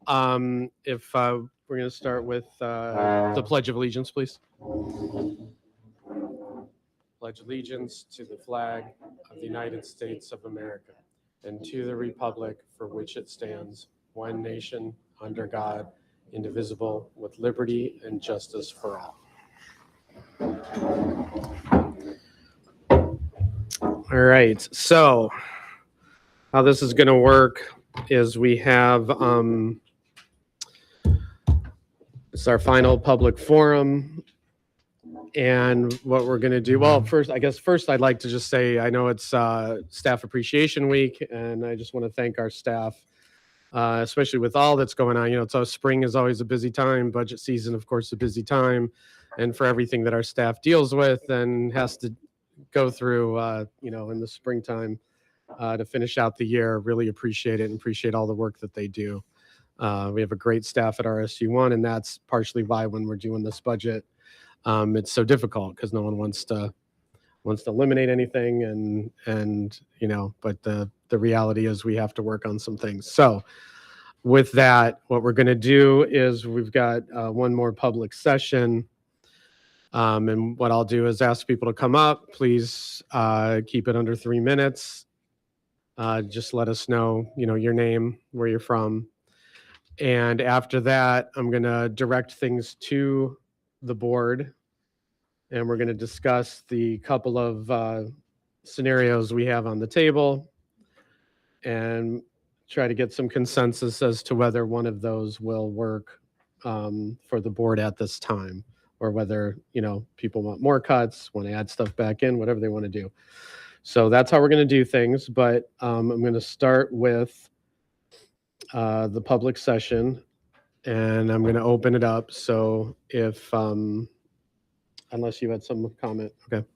If we're going to start with the Pledge of Allegiance, please. Pledge allegiance to the flag of the United States of America and to the republic for which it stands, one nation, under God, indivisible, with liberty and justice for all. All right, so how this is going to work is we have it's our final public forum. And what we're going to do, well, first I'd like to just say, I know it's Staff Appreciation Week, and I just want to thank our staff, especially with all that's going on. So spring is always a busy time, budget season, of course, a busy time, and for everything that our staff deals with and has to go through, in the springtime to finish out the year. Really appreciate it and appreciate all the work that they do. We have a great staff at RSU1, and that's partially why when we're doing this budget, it's so difficult because no one wants to eliminate anything, but the reality is we have to work on some things. So with that, what we're going to do is we've got one more public session, and what I'll do is ask people to come up. Please keep it under 3 minutes. Just let us know, your name, where you're from, and after that, I'm going to direct things to the board, and we're going to discuss the couple of scenarios we have on the table and try to get some consensus as to whether one of those will work for the board at this time, or whether people want more cuts, want to add stuff back in, whatever they want to do. So that's how we're going to do things, but I'm going to start with the public session, and I'm going to open it up. So if unless you had some comment. Okay.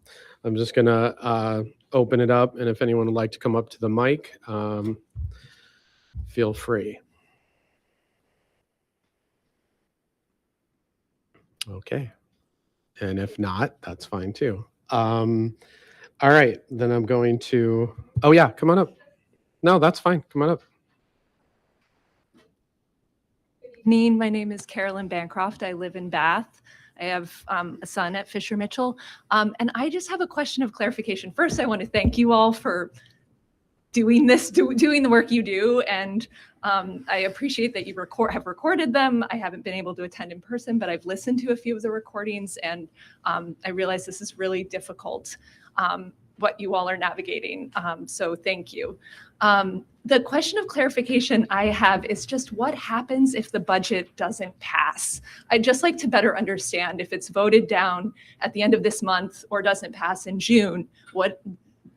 I'm just going to open it up, and if anyone would like to come up to the mic, feel free. Okay. And if not, that's fine too. All right. Then I'm going to, oh yeah, come on up. No, that's fine. Come on up. My name is Carolyn Bancroft. I live in Bath. I have a son at Fisher Mitchell. And I just have a question of clarification. First, I want to thank you all for doing the work you do. And I appreciate that you have recorded them. I haven't been able to attend in person, but I've listened to a few of the recordings, and I realize this is really difficult, what you all are navigating. So thank you. The question of clarification I have is just what happens if the budget doesn't pass? I'd just like to better understand if it's voted down at the end of this month or doesn't pass in June, what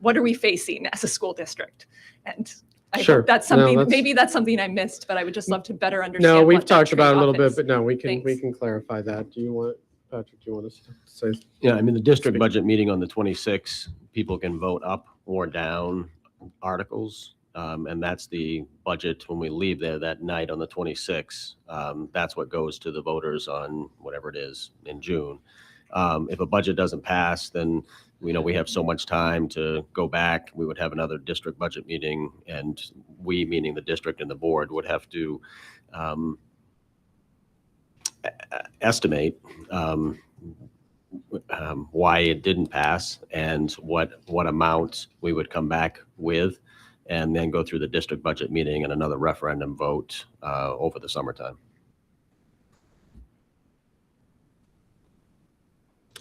are we facing as a school district? And I hope that's something, maybe that's something I missed, but I would just love to better understand. No, we've talked about it a little bit, but no, we can clarify that. Patrick, do you want to say? Yeah, the district budget meeting on the 26th, people can vote up or down articles. And that's the budget when we leave there that night on the 26th. That's what goes to the voters on whatever it is in June. If a budget doesn't pass, then we have so much time to go back. We would have another district budget meeting, and we, meaning the district and the board, would have to estimate why it didn't pass and what amount we would come back with, and then go through the district budget meeting and another referendum vote over the summertime.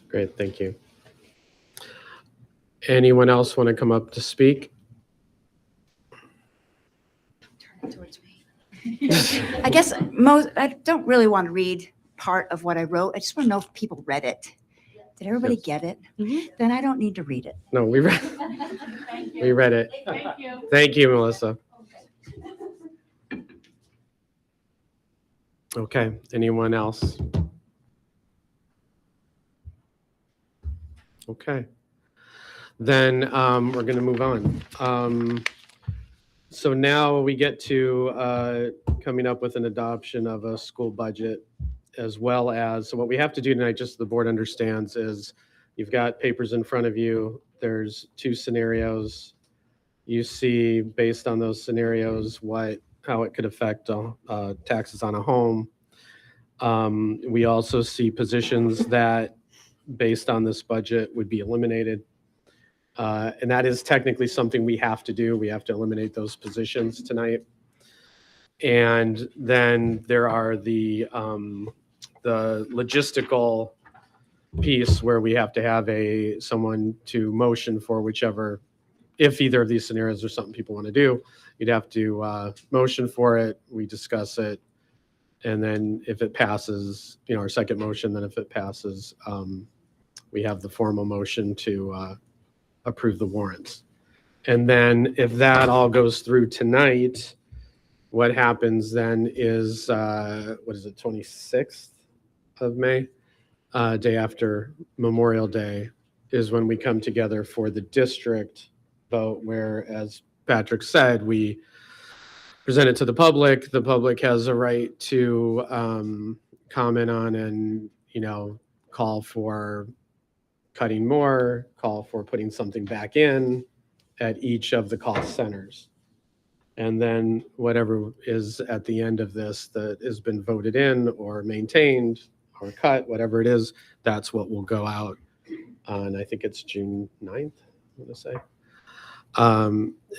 Great, thank you. Anyone else want to come up to speak? Turn it towards me. I guess I don't really want to read part of what I wrote. I just want to know if people read it. Did everybody get it? Mm-hmm. Then I don't need to read it. No, we read we read it. Thank you. Thank you, Melissa. Okay, anyone else? Okay. Then we're going to move on. So now we get to coming up with an adoption of a school budget, as well as, so what we have to do tonight, just so the board understands, is you've got papers in front of you. There's two scenarios. You see, based on those scenarios, what how it could affect taxes on a home. We also see positions that, based on this budget, would be eliminated. And that is technically something we have to do. We have to eliminate those positions tonight. And then there are the logistical piece where we have to have someone to motion for whichever, if either of these scenarios are something people want to do, you'd have to motion for it. We discuss it. And then if it passes, our second motion, then if it passes, we have the formal motion to approve the warrants. And then if that all goes through tonight, what happens then is, 26th of May, day after Memorial Day, is when we come together for the district vote, where, as Patrick said, we present it to the public. The public has a right to comment on and, call for cutting more, call for putting something back in at each of the cost centers. And then whatever is at the end of this that has been voted in or maintained or cut, whatever it is, that's what will go out on, I think it's June 9th, I'm going to say.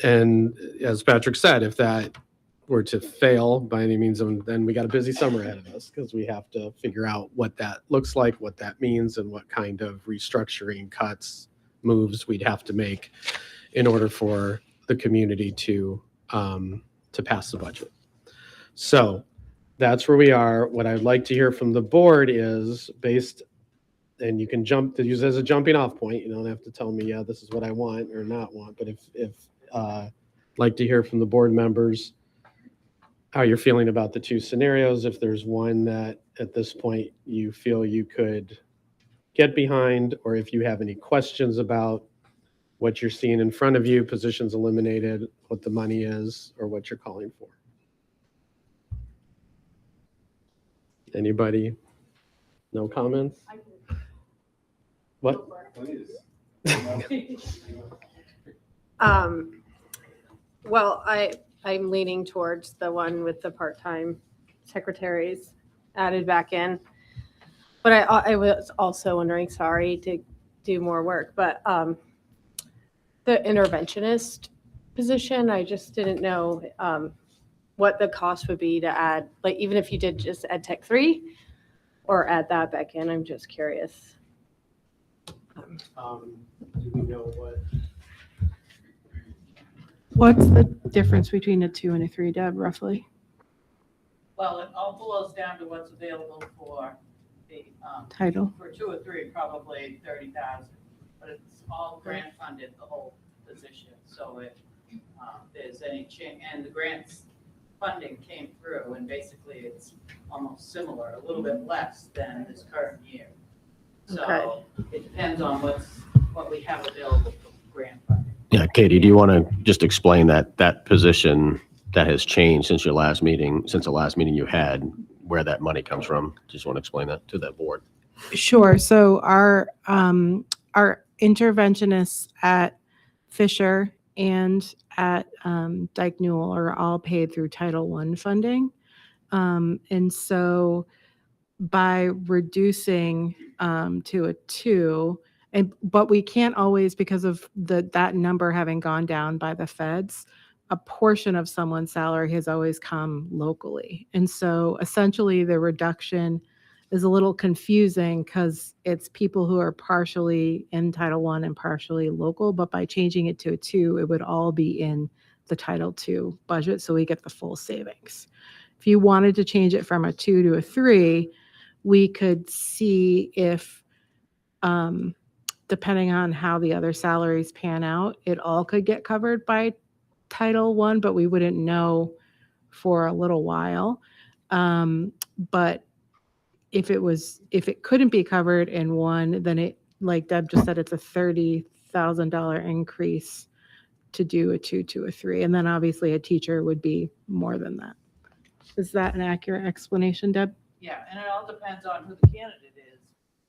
And as Patrick said, if that were to fail by any means, then we got a busy summer ahead of us, because we have to figure out what that looks like, what that means, and what kind of restructuring, cuts, moves we'd have to make in order for the community to pass the budget. So that's where we are. What I'd like to hear from the board is and you can use it as a jumping off point. You don't have to tell me, yeah, this is what I want or not want, but if like to hear from the board members how you're feeling about the two scenarios. If there's one that at this point you feel you could get behind, or if you have any questions about what you're seeing in front of you, positions eliminated, what the money is, or what you're calling for. Anybody? No comments? What? Well, I'm leaning towards the one with the part-time secretaries added back in. But I was also wondering, sorry to do more work, but the interventionist position, I just didn't know what the cost would be to add, like, even if you did just add Tech 3 or add that back in. I'm just curious. Do we know what? What's the difference between a 2 and a 3, Deb, roughly? Well, it all boils down to what's available for the, Title? for 2 or 3, probably 30,000, but it's all grant funded, the whole position. So if there's any change, and the grants funding came through, and basically it's almost similar, a little bit less than this current year. So it depends on what we have available for grant funding. Yeah, Katie, do you want to just explain that position that has changed since the last meeting you had, where that money comes from? Just want to explain that to that board. Sure. So our interventionists at Fisher and at Dyke Newell are all paid through Title I funding. And so by reducing to a 2, but we can't always, because of that number having gone down by the feds, a portion of someone's salary has always come locally. And so essentially the reduction is a little confusing because it's people who are partially in Title I and partially local, but by changing it to a 2, it would all be in the Title II budget, so we get the full savings. If you wanted to change it from a 2 to a 3, we could see if, depending on how the other salaries pan out, it all could get covered by Title I, but we wouldn't know for a little while. But if it couldn't be covered in one, then it, like Deb just said, it's a $30,000 increase to do a 2 to a 3. And then obviously a teacher would be more than that. Is that an accurate explanation, Deb? Yeah, and it all depends on who the candidate is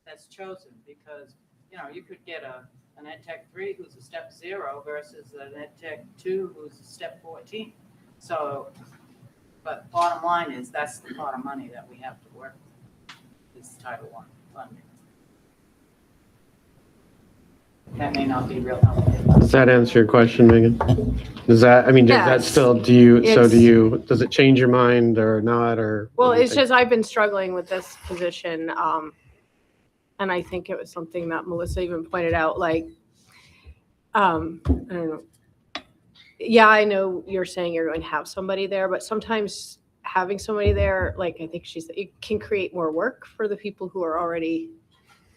that's chosen, because, you could get an Ed Tech 3 who's a step 0 versus an Ed Tech 2 who's a step 14. So but bottom line is, that's the pot of money that we have to work with, is Title I funding. That may not be real helpful. Does that answer your question, Megan? Does that, I mean, does that Yes. still, does It's- it change your mind or not, or? Well, what do you it's think? just, I've been struggling with this position. And I think it was something that Melissa even pointed out, like, I don't know. Yeah, I know you're saying you're going to have somebody there, but sometimes having somebody there, like, I think it can create more work for the people who are already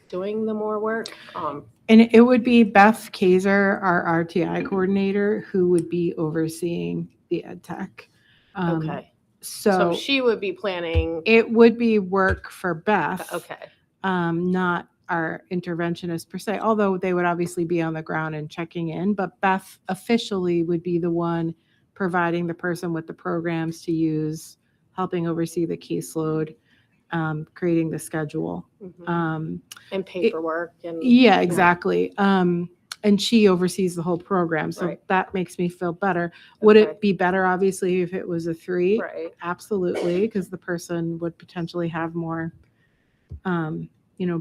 doing the more work. And it would be Beth Kaiser, our RTI coordinator, who would be overseeing the ed tech. Okay. So So she would be planning. it would be work for Beth. Okay. Not our interventionist per se, although they would obviously be on the ground and checking in. But Beth officially would be the one providing the person with the programs to use, helping oversee the caseload, creating the schedule. Mhm. And paperwork and. Yeah, exactly. And she oversees the whole program. So Right. that makes me feel better. Would Okay. it be better, obviously, if it was a 3? Right. Absolutely, because the person would potentially have more,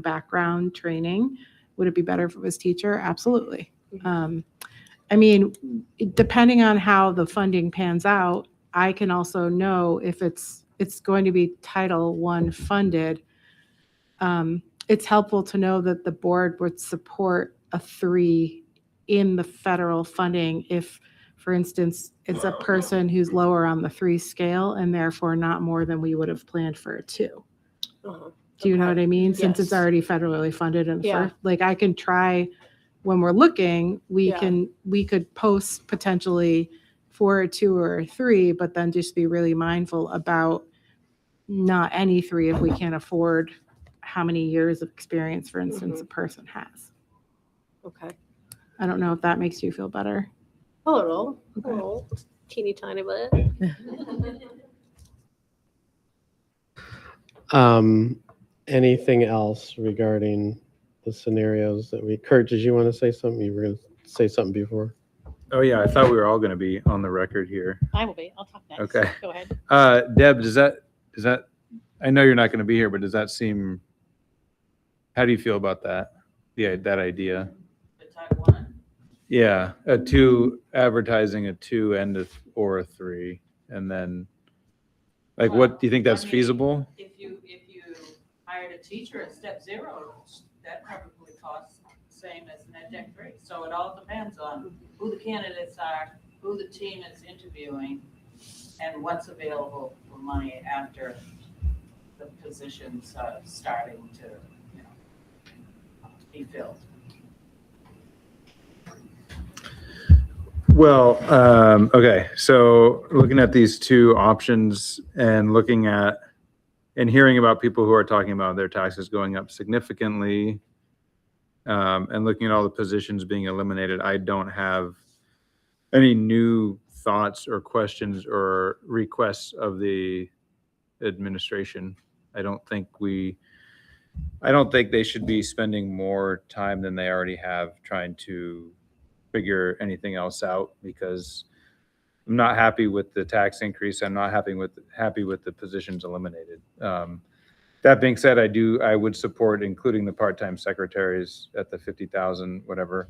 background training. Would it be better if it was teacher? Absolutely. Mhm. I mean, depending on how the funding pans out, I can also know if it's going to be Title I funded. It's helpful to know that the board would support a 3 in the federal funding if, for instance, it's a person who's lower on the 3 scale and therefore not more than we would have planned for a 2. Uh-huh. Do you know Okay. what I mean? Since it's Yes. already federally funded in the Yeah. first, like I can try when we're looking, we Yeah. could post potentially for a 2 or a 3, but then just be really mindful about not any 3 if we can't afford how many years of experience, for instance, a person has. Okay. I don't know if that makes you feel better. A little, Okay. teeny tiny bit. Anything else regarding the scenarios that Kurt, did you want to say something? You were going to say something before? Oh, yeah, I thought we were all going to be on the record here. I will be. I'll talk next. Okay. Go ahead. Deb, does that, I know you're not going to be here, but does that seem, how do you feel about that? Yeah, that idea? The Title I, Yeah, advertising a 2 and or a 3, and then, like, what, do you think that's I mean, feasible? if you hired a teacher at step 0, that probably costs the same as an ed tech 3. So it all depends on who the candidates are, who the team is interviewing, and what's available for money after the positions starting to, be filled. Well, okay, so looking at these 2 options and looking at and hearing about people who are talking about their taxes going up significantly, and looking at all the positions being eliminated, I don't have any new thoughts or questions or requests of the administration. I don't think they should be spending more time than they already have trying to figure anything else out, because I'm not happy with the tax increase. I'm not happy with the positions eliminated. That being said, I would support including the part-time secretaries at the 50,000, whatever.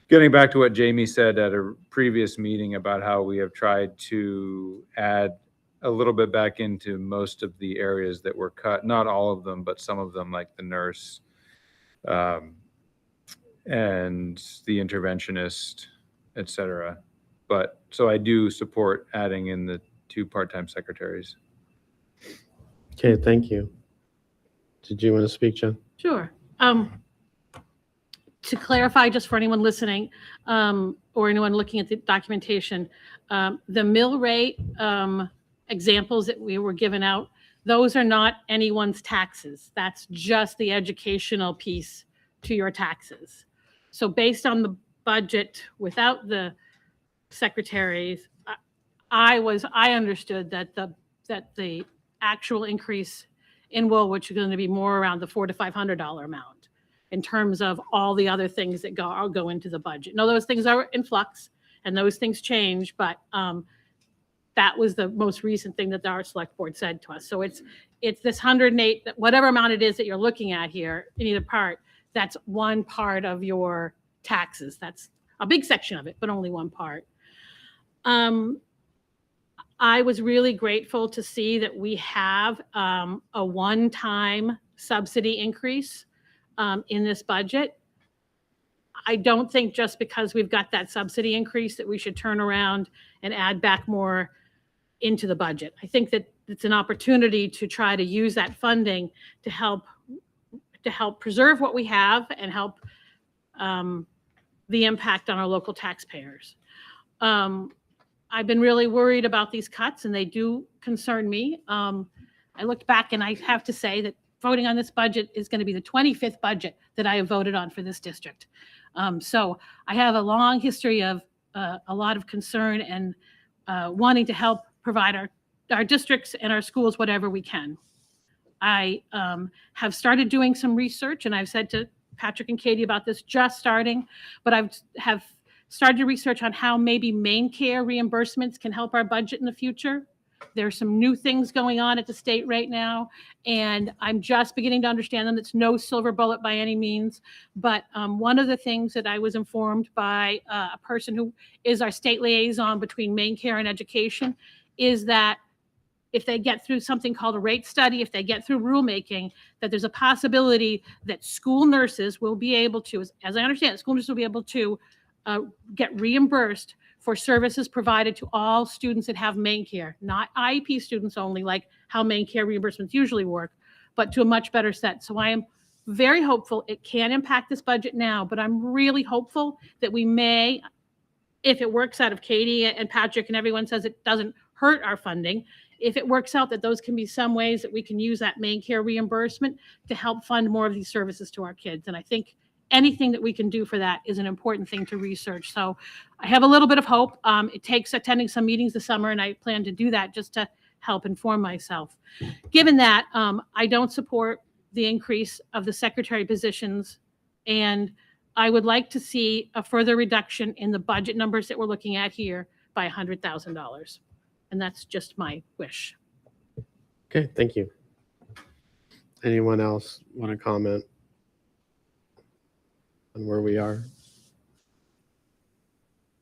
Getting back to what Jamie said at a previous meeting about how we have tried to add a little bit back into most of the areas that were cut, not all of them, but some of them, like the nurse, and the interventionist, et cetera. But so I do support adding in the 2 part-time secretaries. Okay, thank you. Did you want to speak, Jen? Sure. To clarify, just for anyone listening, or anyone looking at the documentation, the mill rate examples that we were given out, those are not anyone's taxes. That's just the educational piece to your taxes. So based on the budget without the secretaries, I understood that the actual increase in Woolwich is going to be more around the $400 to $500 amount in terms of all the other things that go into the budget. No, those things are in flux and those things change, but that was the most recent thing that our select board said to us. So it's this 108, whatever amount it is that you're looking at here in either part, that's one part of your taxes. That's a big section of it, but only one part. I was really grateful to see that we have a one-time subsidy increase in this budget. I don't think just because we've got that subsidy increase that we should turn around and add back more into the budget. I think that it's an opportunity to try to use that funding to help preserve what we have and help the impact on our local taxpayers. I've been really worried about these cuts, and they do concern me. I looked back, and I have to say that voting on this budget is going to be the 25th budget that I have voted on for this district. So I have a long history of a lot of concern and wanting to help provide our districts and our schools whatever we can. I have started doing some research, and I've said to Patrick and Katie about this just starting, but have started to research on how maybe main care reimbursements can help our budget in the future. There's some new things going on at the state right now, and I'm just beginning to understand them. It's no silver bullet by any means, but one of the things that I was informed by a person who is our state liaison between main care and education is that if they get through something called a rate study, if they get through rulemaking, that there's a possibility that school nurses will be able to, as I understand it, school nurses will be able to get reimbursed for services provided to all students that have main care, not IEP students only, like how main care reimbursements usually work, but to a much better set. So I am very hopeful. It can impact this budget now, but I'm really hopeful that we may, if it works out, if Katie and Patrick and everyone says it doesn't hurt our funding, if it works out that those can be some ways that we can use that main care reimbursement to help fund more of these services to our kids. And I think anything that we can do for that is an important thing to research. So I have a little bit of hope. It takes attending some meetings this summer, and I plan to do that just to help inform myself. Given that, I don't support the increase of the secretary positions, and I would like to see a further reduction in the budget numbers that we're looking at here by $100,000. And that's just my wish. Okay, thank you. Anyone else want to comment on where we are?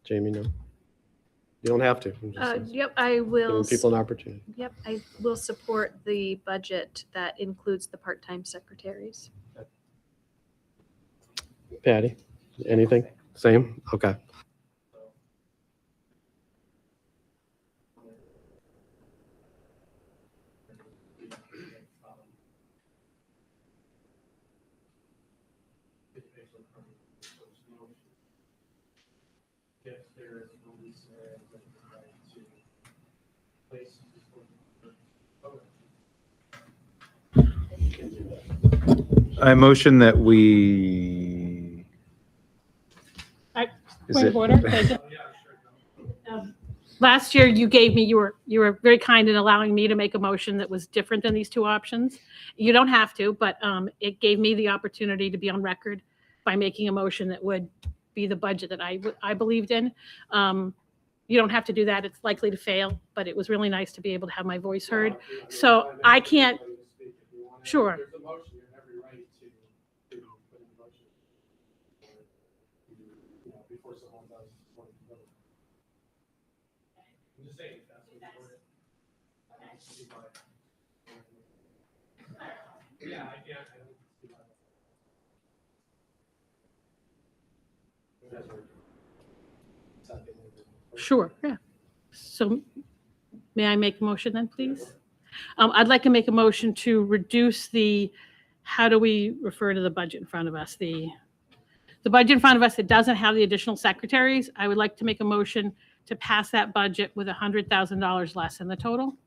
Jamie, no? You don't have to. I'm just Yep, I will. giving people an opportunity. Yep, I will support the budget that includes the part-time secretaries. Patty, anything? Same? Okay. I motion that we. Is Point it- of order. Last year, you gave me, you were very kind in allowing me to make a motion that was different than these two options. You don't have to, but it gave me the opportunity to be on record by making a motion that would be the budget that I believed in. You don't have to do that. It's likely to fail, but it was really nice to be able to have my voice heard. So I can't, sure. Sure, yeah. So may I make a motion then, please? I'd like to make a motion to reduce how do we refer to the budget in front of us? The budget in front of us that doesn't have the additional secretaries, I would like to make a motion to pass that budget with $100,000 less in the total.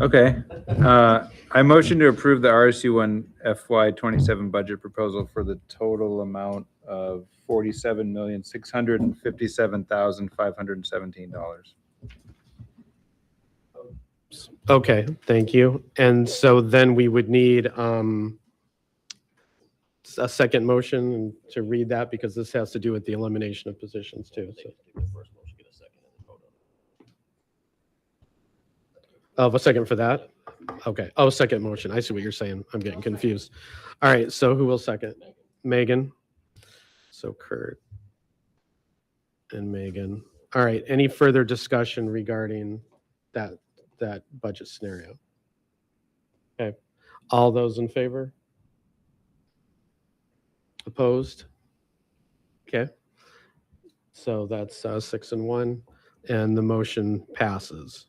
Okay. I motion to approve the RSU1 FY27 budget proposal for the total amount of $47,657,517. Okay, thank you. And so then we would need a second motion to read that because this has to do with the elimination of positions too. So. Oh, a second for that? Okay. Oh, second motion. I see what you're saying. I'm getting confused. All right. So who will second? Megan. So Kurt and Megan. All right. Any further discussion regarding that budget scenario? Okay. All those in favor? Opposed? Okay. So that's 6-1, and the motion passes.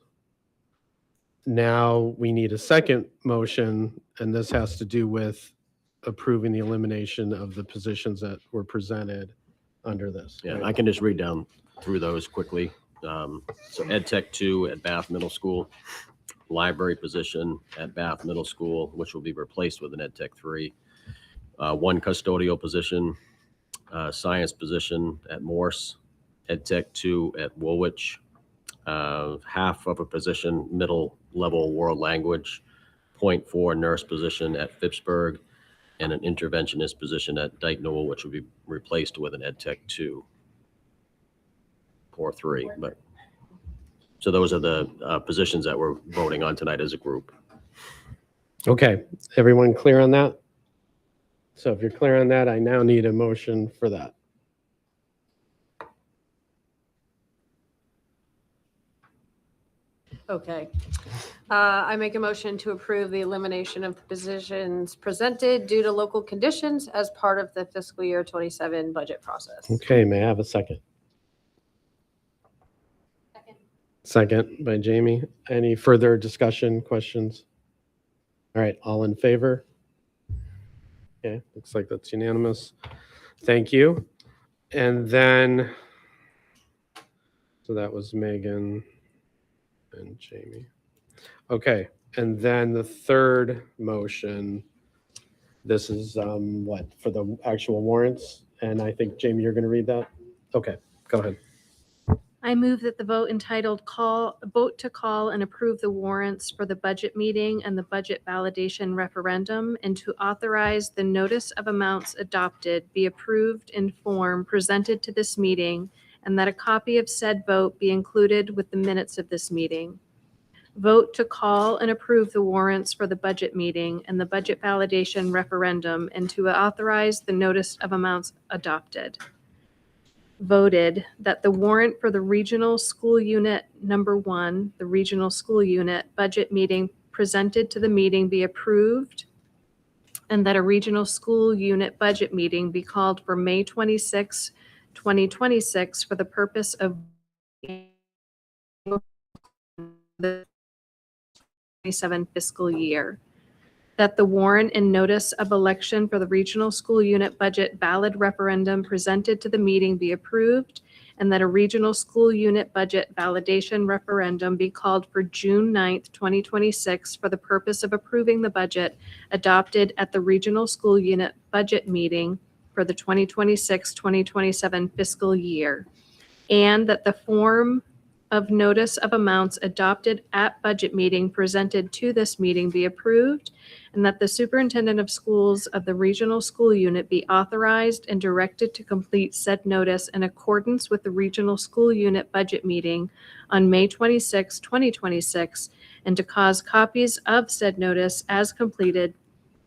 Now we need a second motion, and this has to do with approving the elimination of the positions that were presented under this. Yeah, right? I can just read down through those quickly. So Ed Tech 2 at Bath Middle School, library position at Bath Middle School, which will be replaced with an Ed Tech 3, one custodial position, science position at Morse, Ed Tech 2 at Woolwich, half of a position, middle level world language, 0.4 nurse position at Phippsburg, and an interventionist position at Dyke Newell, which will be replaced with an Ed Tech 2 or 3. But so those are the positions that we're voting on tonight as a group. Okay. Everyone clear on that? So if you're clear on that, I now need a motion for that. Okay. I make a motion to approve the elimination of the positions presented due to local conditions as part of the fiscal year 27 budget process. Okay. May I have a second? Second by Jamie. Any further discussion, questions? All right. All in favor? Okay. Looks like that's unanimous. Thank you. And then, so that was Megan and Jamie. Okay, and then the third motion, this is what, for the actual warrants? And I think, Jamie, you're going to read that? Okay, go ahead. I move that the vote entitled vote to call and approve the warrants for the budget meeting and the budget validation referendum and to authorize the notice of amounts adopted be approved in form presented to this meeting and that a copy of said vote be included with the minutes of this meeting. Vote to call and approve the warrants for the budget meeting and the budget validation referendum and to authorize the notice of amounts adopted. Voted that the warrant for the regional school unit number 1, the regional school unit budget meeting presented to the meeting be approved and that a regional school unit budget meeting be called for May 26, 2026 for the purpose of the 27 fiscal year. That the warrant and notice of election for the regional school unit budget ballot referendum presented to the meeting be approved and that a regional school unit budget validation referendum be called for June 9th, 2026 for the purpose of approving the budget adopted at the regional school unit budget meeting for the 2026-2027 fiscal year. And that the form of notice of amounts adopted at budget meeting presented to this meeting be approved, and that the superintendent of schools of the regional school unit be authorized and directed to complete said notice in accordance with the regional school unit budget meeting on May 26, 2026, and to cause copies of said notice as completed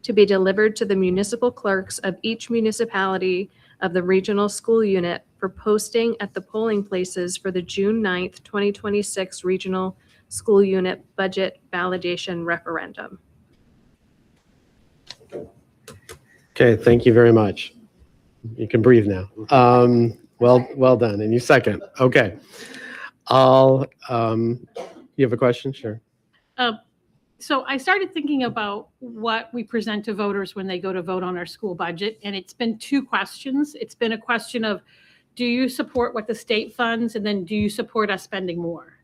to be delivered to the municipal clerks of each municipality of the regional school unit for posting at the polling places for the June 9th, 2026 regional school unit budget validation referendum. Okay, thank you very much. You can breathe now. Well done. And you second. Okay. You have a question? Sure. So I started thinking about what we present to voters when they go to vote on our school budget, and it's been two questions. It's been a question of, do you support what the state funds, and then do you support us spending more?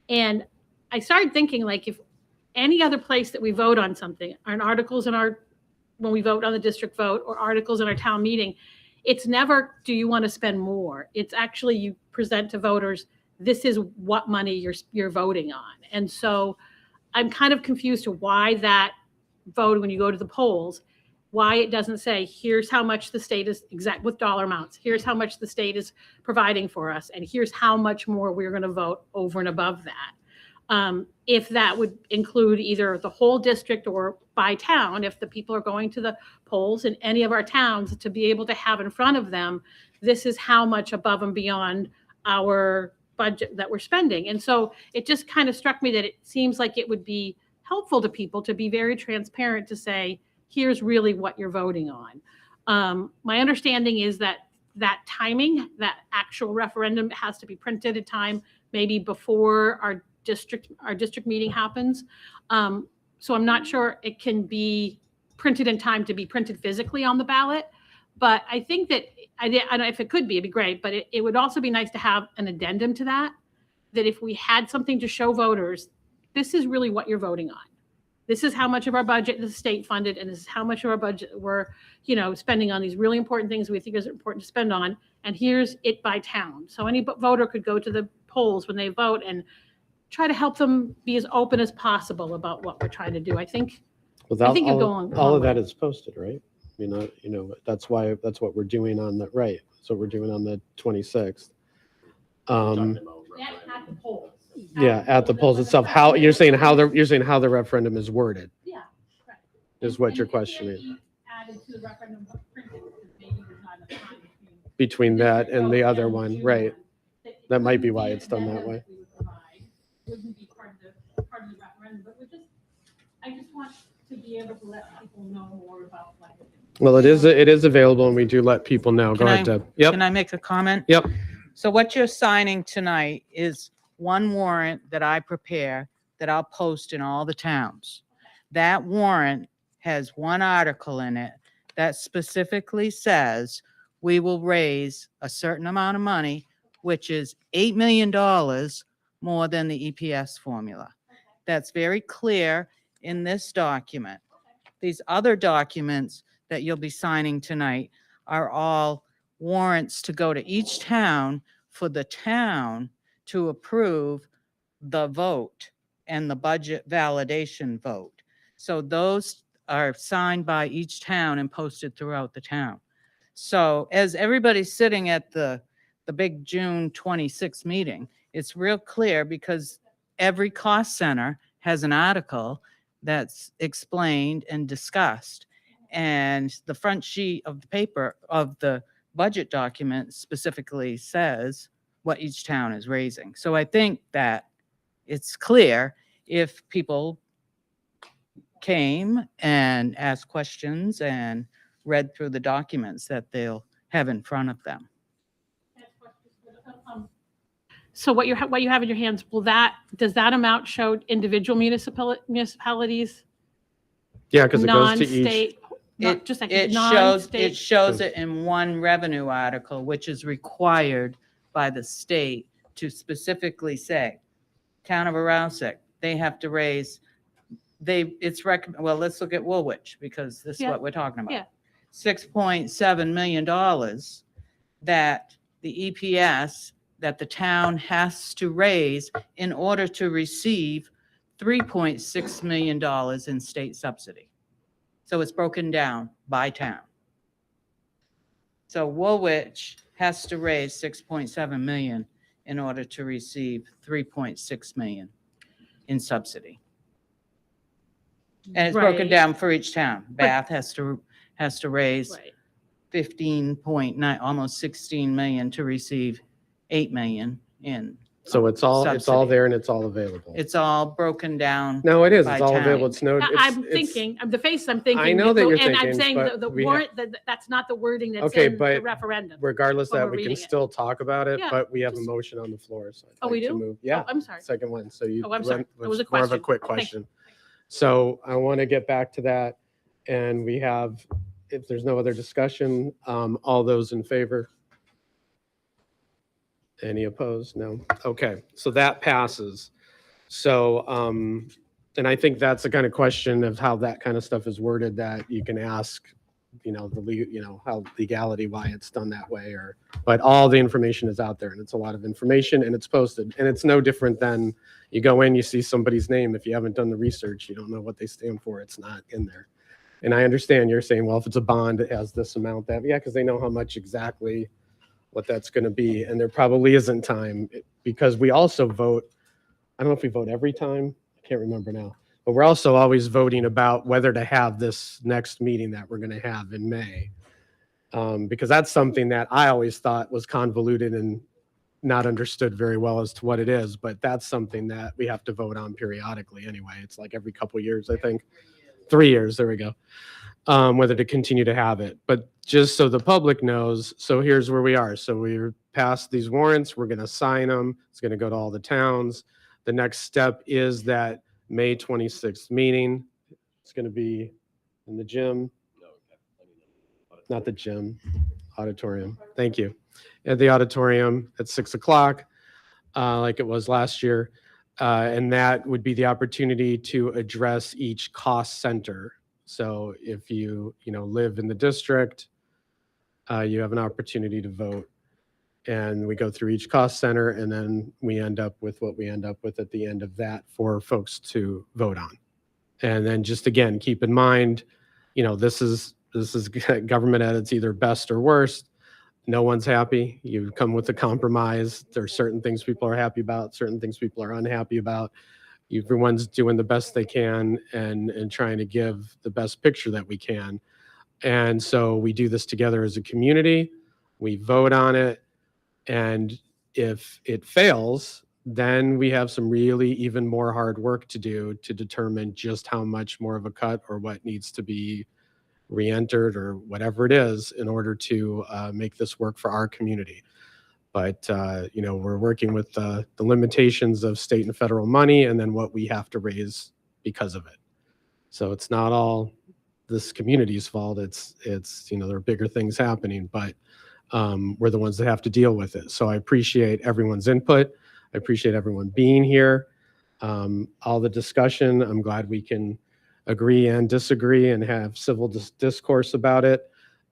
And I started thinking, like, if any other place that we vote on something, on articles in our, when we vote on the district vote or articles in our town meeting, it's never, do you want to spend more? It's actually, you present to voters, this is what money you're voting on. And so I'm kind of confused to why that vote, when you go to the polls, why it doesn't say, here's how much the state is exact with dollar amounts. Here's how much the state is providing for us. And here's how much more we're going to vote over and above that. If that would include either the whole district or by town, if the people are going to the polls in any of our towns, to be able to have in front of them, this is how much above and beyond our budget that we're spending. And so it just kind of struck me that it seems like it would be helpful to people to be very transparent, to say, here's really what you're voting on. My understanding is that timing, that actual referendum has to be printed in time, maybe before our district meeting happens. So I'm not sure it can be printed in time to be printed physically on the ballot. But I think that, I don't know if it could be, it'd be great, but it would also be nice to have an addendum to that, that if we had something to show voters, this is really what you're voting on. This is how much of our budget the state funded, and this is how much of our budget we're, spending on these really important things we think is important to spend on. And here's it by town. So any voter could go to the polls when they vote and try to help them be as open as possible about what we're trying to do. I think Without you're all, going all long of that way. is posted, right? That's what we're doing on the, right. So we're doing on the 26th. Talking about At the polls. Yeah, at the polls itself. How you're saying how the referendum is worded Yeah, right. is what you're And it can't questioning. be added to the referendum but printed, because maybe there's not enough time Between that district and vote the other and one, June right? one. That might be Wouldn't why an it's done that addendum way. we would provide. Wouldn't be part of the referendum, but I just want to be able to let people know more about what it is. Well, it is available, and we do let people know. Go Can ahead, I- Deb. Yep. Can I make a comment? Yep. So what you're signing tonight is one warrant that I prepare that I'll post in all the towns. That warrant has one article in it that specifically says we will raise a certain amount of money, which is $8 million more than the EPS formula. That's very clear in this document. These other documents that you'll be signing tonight are all warrants to go to each town for the town to approve the vote and the budget validation vote. So those are signed by each town and posted throughout the town. So as everybody's sitting at the big June 26th meeting, it's real clear, because every cost center has an article that's explained and discussed. And the front sheet of the paper of the budget document specifically says what each town is raising. So I think that it's clear, if people came and asked questions and read through the documents, that they'll have in front of them. So what you have in your hands, does that amount show individual municipalities, Yeah, because it goes to each. non-state? Not just like It non-state? shows it in one revenue article, which is required by the state to specifically say, town of Arousek, they have to raise, well, let's look at Woolwich, because this is Yeah. what we're talking about. Yeah. $6.7 million that the EPS, that the town has to raise in order to receive $3.6 million in state subsidy. So it's broken down by town. So Woolwich has to raise 6.7 million in order to receive 3.6 million in subsidy. And it's broken Right. down for each town. Bath has to raise Right. 15.9, almost 16 million to receive 8 million in. So it's all Subsidy. there and it's all available. It's all broken down. No, it is. by It's all available. town. It's no. I'm thinking, the face I'm thinking. I know that you're And I'm thinking, saying but the we have- warrant, that's not the wording that's Okay, in the but referendum. Regardless When that, we're we can reading it. still talk about it, Yeah, but we have a just- motion on the floor. So I'd Oh, we like to do? move- Yeah. Oh, I'm sorry. Second one. So you. Oh, I'm sorry. It was a more of a question. quick Thank you. question. So I want to get back to that. And we have, if there's no other discussion, all those in favor? Any opposed? No. Okay, so that passes. So And I think that's the kind of question of how that kind of stuff is worded that you can ask, how legality, why it's done that way, but all the information is out there, and it's a lot of information, and it's posted, and it's no different than you go in, you see somebody's name. If you haven't done the research, you don't know what they stand for. It's not in there. And I understand you're saying, well, if it's a bond, it has this amount, that, yeah, because they know how much exactly what that's going to be. And there probably isn't time because we also vote. I don't know if we vote every time. I can't remember now. But we're also always voting about whether to have this next meeting that we're going to have in May. Because that's something that I always thought was convoluted and not understood very well as to what it is. But that's something that we have to vote on periodically anyway. It's like every couple of years, I think. 3 years, there we go. Whether to continue to have it. But just so the public knows, so here's where we are. So we're past these warrants. We're going to sign them. It's going to go to all the towns. The next step is that May 26th meeting. It's going to be in the gym. Not the gym, auditorium. Thank you. At the auditorium at 6 o'clock, like it was last year. And that would be the opportunity to address each cost center. So if you live in the district, you have an opportunity to vote. And we go through each cost center, and then we end up with what we end up with at the end of that for folks to vote on. And then just again, keep in mind, this is government at its either best or worst. No one's happy. You come with a compromise. There are certain things people are happy about, certain things people are unhappy about. Everyone's doing the best they can and trying to give the best picture that we can. And so we do this together as a community. We vote on it. And if it fails, then we have some really even more hard work to do to determine just how much more of a cut or what needs to be re-entered or whatever it is in order to make this work for our community. But, we're working with the limitations of state and federal money and then what we have to raise because of it. So it's not all this community's fault. It's there are bigger things happening, but we're the ones that have to deal with it. So I appreciate everyone's input. I appreciate everyone being here. All the discussion, I'm glad we can agree and disagree and have civil discourse about it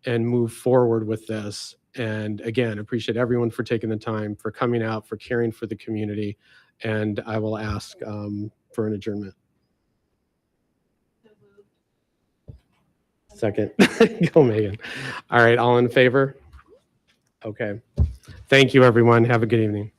and move forward with this. And again, appreciate everyone for taking the time, for coming out, for caring for the community. And I will ask for an adjournment. Second. Go, Megan. All right, all in favor? Okay. Thank you, everyone. Have a good evening.